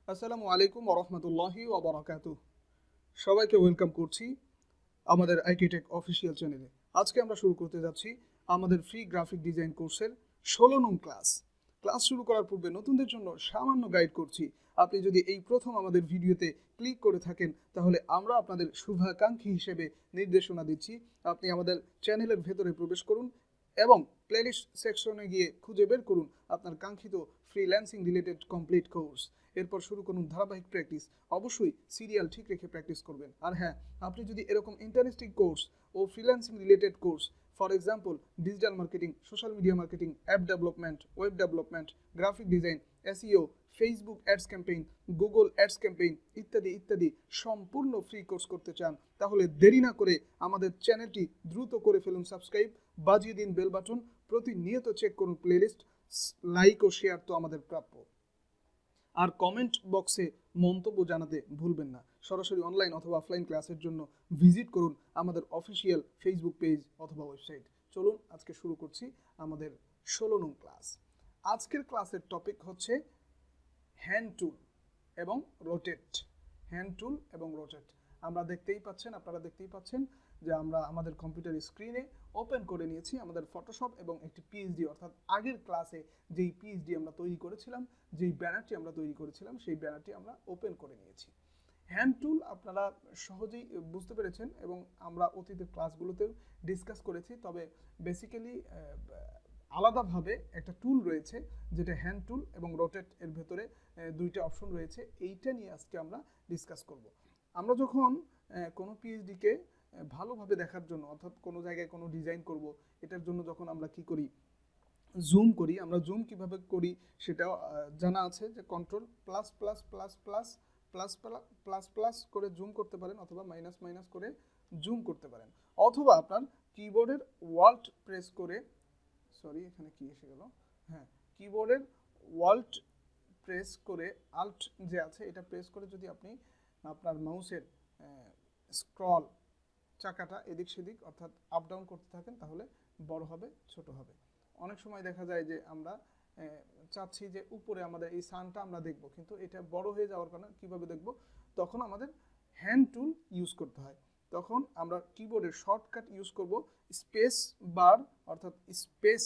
আসসালামু আলাইকুম ওয়া রাহমাতুল্লাহি ওয়া বারাকাতুহু। সবাইকে ওয়েলকাম করছি আমাদের আইকিটেক অফিসিয়াল চ্যানেলে। আজকে আমরা শুরু করতে যাচ্ছি আমাদের ফ্রি গ্রাফিক ডিজাইন কোর্সের 16 নং ক্লাস। ক্লাস শুরু করার পূর্বে নতুনদের জন্য সামান্য গাইড করছি। আপনি যদি এই প্রথম আমাদের ভিডিওতে ক্লিক করে থাকেন তাহলে আমরা আপনাদের শুভাকাঙ্ক্ষী হিসেবে নির্দেশনা দিচ্ছি। আপনি আমাদের চ্যানেলের ভেতরে প্রবেশ করুন এবং প্লেলিস্ট সেকশনে গিয়ে খুঁজে বের করুন আপনার কাঙ্ক্ষিত ফ্রিল্যান্সিং রিলেটেড কমপ্লিট কোর্স। এরপর শুরু করুন ধারাবাহিক প্র্যাকটিস। অবশ্যই সিরিয়াল ঠিক রেখে প্র্যাকটিস করবেন। আর হ্যাঁ, আপনি যদি এরকম ইন্টারেস্টিং কোর্স ও freelancing related course, for example digital marketing, social media marketing, app development, web development, graphic design, SEO, Facebook ads campaign, Google ads campaign ইত্যাদি ইত্যাদি সম্পূর্ণ ফ্রি কোর্স করতে চান তাহলে দেরি না করে আমাদের চ্যানেলটি দ্রুত করে ফেলুন সাবস্ক্রাইব, বাজিয়ে দিন বেল বাটন, প্রতিনিয়ত চেক করুন প্লেলিস্ট, লাইক ও শেয়ার তো আমাদের প্রাপ্য। আর কমেন্ট বক্সে মন্তব্য জানাতে ভুলবেন না। সরাসরি অনলাইন অথবা অফলাইন ক্লাসের জন্য ভিজিট করুন আমাদের অফিসিয়াল ফেসবুক পেজ অথবা ওয়েবসাইট। চলুন আজকে শুরু করছি আমাদের 16 নং ক্লাস। আজকের ক্লাসের টপিক হচ্ছে হ্যান্ড টুল এবং রোটেট। হ্যান্ড টুল এবং রোটেট আপনারা দেখতেই পাচ্ছেন যে আমরা আমাদের কম্পিউটার স্ক্রিনে ওপেন করে নিয়েছি আমাদের ফটোশপ এবং একটি পিএইচডি, অর্থাৎ আগের ক্লাসে যেই পিএইচডি আমরা তৈরি করেছিলাম, যেই ব্যানারটি আমরা তৈরি করেছিলাম, সেই ব্যানারটি আমরা ওপেন করে নিয়েছি। হ্যান্ড টুল আপনারা সহজেই বুঝতে পেরেছেন এবং আমরা অতীতের ক্লাসগুলোতেও ডিসকাস করেছি। তবে বেসিক্যালি আলাদাভাবে একটা টুল রয়েছে যেটা হ্যান্ড টুল এবং রোটেট, এর ভেতরে দুইটা অপশন রয়েছে। এইটা নিয়ে আজকে আমরা ডিসকাস করব। আমরা যখন কোনো পিএইচডিকে ভালোভাবে দেখার জন্য, অর্থাৎ কোনো জায়গায় কোনো ডিজাইন করব, এটার জন্য যখন আমরা কি করি, জুম করি। আমরা জুম কিভাবে করি সেটাও জানা আছে, যে control plus plus plus plus plus plus plus করে জুম করতে পারেন, অথবা মাইনাস মাইনাস করে জুম করতে পারেন, অথবা আপনার কিবোর্ডের ওয়াল্ট প্রেস করে, সরি এখানে কি এসে গেল, হ্যাঁ, কিবোর্ডের ওয়াল্ট প্রেস করে, আল্ট যে আছে এটা প্রেস করে যদি আপনি আপনার মাউসের স্ক্রল চাকাটা এদিক সেদিক অর্থাৎ আপ ডাউন করতে থাকেন তাহলে বড় হবে, ছোট হবে। অনেক সময় দেখা যায় যে আমরা চাচ্ছি যে উপরে আমাদের এই সানটা আমরা দেখব, কিন্তু এটা বড় হয়ে যাওয়ার কারণে কিভাবে দেখব, তখন আমাদের হ্যান্ড টুল ইউজ করতে হয়। তখন আমরা কিবোর্ডের শর্টকাট ইউজ করব স্পেস বার, অর্থাৎ স্পেস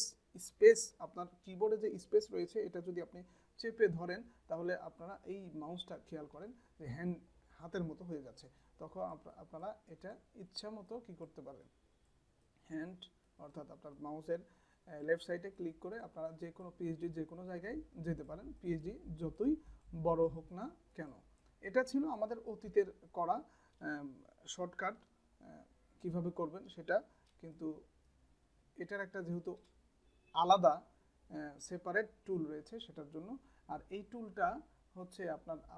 স্পেস আপনার কিবোর্ডে যে স্পেস রয়েছে এটা যদি আপনি চেপে ধরেন তাহলে আপনারা এই মাউসটা খেয়াল করেন যে হাতের মতো হয়ে যাচ্ছে। তখন আপনারা এটা ইচ্ছা মতো কি করতে পারবেন, হ্যান্ড অর্থাৎ আপনার মাউসের লেফট সাইডে ক্লিক করে আপনারা যে কোনো পিএইচডি যে কোনো জায়গায় যেতে পারেন, পিএইচডি যতই বড় হোক না কেন। এটা ছিল আমাদের অতীতের করা শর্টকাট, কিভাবে করবেন সেটা। কিন্তু এটার একটা যেহেতু আলাদা সেপারেট টুল রয়েছে সেটার জন্য। আর এই টুলটা হচ্ছে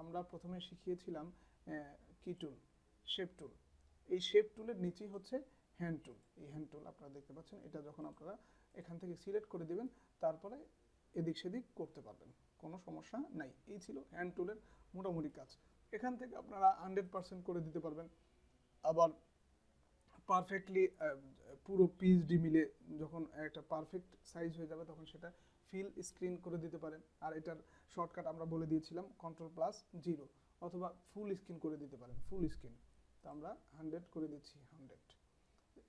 আমরা প্রথমে শিখিয়েছিলাম কি টুল, শেপ টুল। এই শেপ টুলের নিচেই হচ্ছে হ্যান্ড টুল। এই হ্যান্ড টুল আপনারা দেখতে পাচ্ছেন, এটা যখন আপনারা এখান থেকে সিলেক্ট করে দিবেন তারপরে এদিক সেদিক করতে পারবেন, কোনো সমস্যা নাই। এই ছিল হ্যান্ড টুলের মোটামুটি কাজ। এখান থেকে আপনারা 100% করে দিতে পারবেন, আবার পারফেক্টলি পুরো পিএইচডি মিলে যখন একটা পারফেক্ট সাইজ হয়ে যাবে তখন সেটা ফিল স্ক্রিন করে দিতে পারেন। আর এটার শর্টকাট আমরা বলে দিয়েছিলাম কন্ট্রোল প্লাস 0, অথবা ফুল স্ক্রিন করে দিতে পারেন, ফুল স্ক্রিন। তো আমরা 100 করে দিচ্ছি, 100।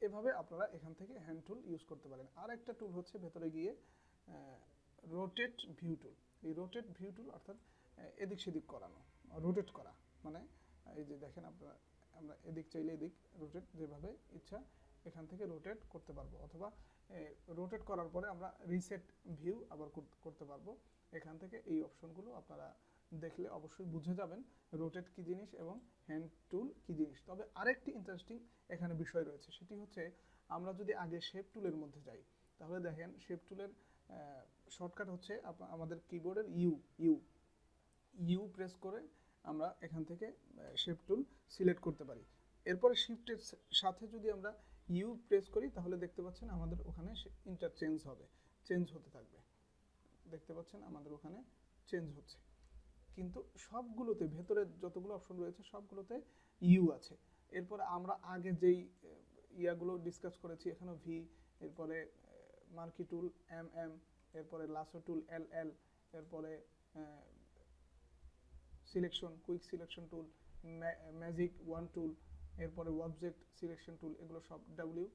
এভাবে আপনারা এখান থেকে হ্যান্ড টুল ইউজ করতে পারেন। আর একটা টুল হচ্ছে ভেতরে গিয়ে রোটেট ভিউ টুল। এই রোটেট ভিউ টুল অর্থাৎ এদিক সেদিক করানো, রোটেট করা, মানে এই যে দেখেন আপনারা, আমরা এদিক চাইলে এদিক রোটেট যেভাবে ইচ্ছা এখান থেকে রোটেট করতে পারবো, অথবা রোটেট করার পরে আমরা রিসেট ভিউ আবার করতে পারবো। এখান থেকে এই অপশনগুলো আপনারা দেখলে অবশ্যই বুঝে যাবেন রোটেট কি জিনিস এবং হ্যান্ড টুল কি জিনিস। তবে আরেকটি ইন্টারেস্টিং এখানে বিষয় রয়েছে, সেটি হচ্ছে আমরা যদি আগে শেপ টুলের মধ্যে যাই তাহলে দেখেন শেপ টুলের শর্টকাট হচ্ছে আমাদের কিবোর্ডের ইউ ইউ ইউ প্রেস করে আমরা এখান থেকে শেপ টুল সিলেক্ট করতে পারি। এরপরে শিফটের সাথে যদি আমরা ইউ প্রেস করি তাহলে দেখতে পাচ্ছেন আমাদের ওখানে ইন্টারচেঞ্জ হবে, চেঞ্জ হতে থাকবে। দেখতে পাচ্ছেন আমাদের ওখানে চেঞ্জ হচ্ছে, কিন্তু সবগুলোতে ভেতরে যতগুলো অপশন রয়েছে সবগুলোতে ইউ আছে। এরপরে আমরা আগে যেই ইয়াগুলো ডিসকাস করেছি, এখানে ভি, এরপরে মার্কি টুল এম এম, এরপরে লাসো টুল এল এল, এরপরে selection, quick selection tool, magic wand tool, এরপরে অবজেক্ট সিলেকশন টুল, এগুলো সব ডাব্লিউ।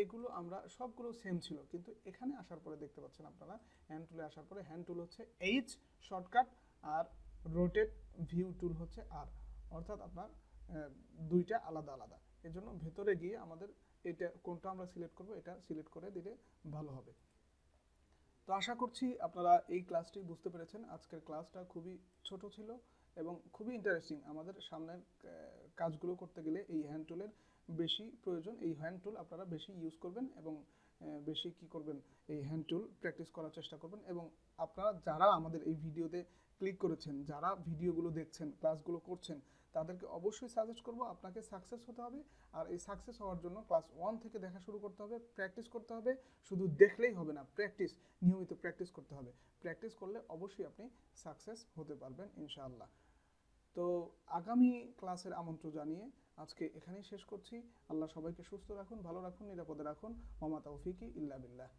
এগুলো আমরা সবগুলো সেম ছিল, কিন্তু এখানে আসার পরে দেখতে পাচ্ছেন আপনারা হ্যান্ড টুলে আসার পরে হ্যান্ড টুল হচ্ছে এইচ শর্টকাট, আর রোটেট ভিউ টুল হচ্ছে আর, অর্থাৎ আপনার দুইটা আলাদা আলাদা। এর জন্য ভেতরে গিয়ে আমাদের এটা কোনটা আমরা সিলেক্ট করব এটা সিলেক্ট করে দিলে ভালো হবে। তো আশা করছি আপনারা এই ক্লাসটি বুঝতে পেরেছেন। আজকের ক্লাসটা খুবই ছোট ছিল এবং খুবই ইন্টারেস্টিং। আমাদের সামনের কাজগুলো করতে গেলে এই হ্যান্ড টুলের বেশি প্রয়োজন। এই হ্যান্ড টুল আপনারা বেশি ইউজ করবেন এবং বেশি কি করবেন, এই হ্যান্ড টুল প্র্যাকটিস করার চেষ্টা করবেন। এবং আপনারা যারা আমাদের এই ভিডিওতে ক্লিক করেছেন, যারা ভিডিওগুলো দেখছেন, ক্লাসগুলো করছেন, তাদেরকে অবশ্যই সাজেস্ট করব আপনাকে সাকসেস হতে হবে। আর এই সাকসেস হওয়ার জন্য ক্লাস 1 থেকে দেখা শুরু করতে হবে, প্র্যাকটিস করতে হবে। শুধু দেখলেই হবে না, প্র্যাকটিস, নিয়মিত প্র্যাকটিস করতে হবে। প্র্যাকটিস করলে অবশ্যই আপনি সাকসেস হতে পারবেন ইনশাআল্লাহ। তো আগামী ক্লাসের আমন্ত্রণ জানিয়ে আজকে এখানেই শেষ করছি। আল্লাহ সবাইকে সুস্থ রাখুন, ভালো রাখুন, নিরাপদে রাখুন। ওয়া মা তাওফিকি ইল্লা বিল্লাহ।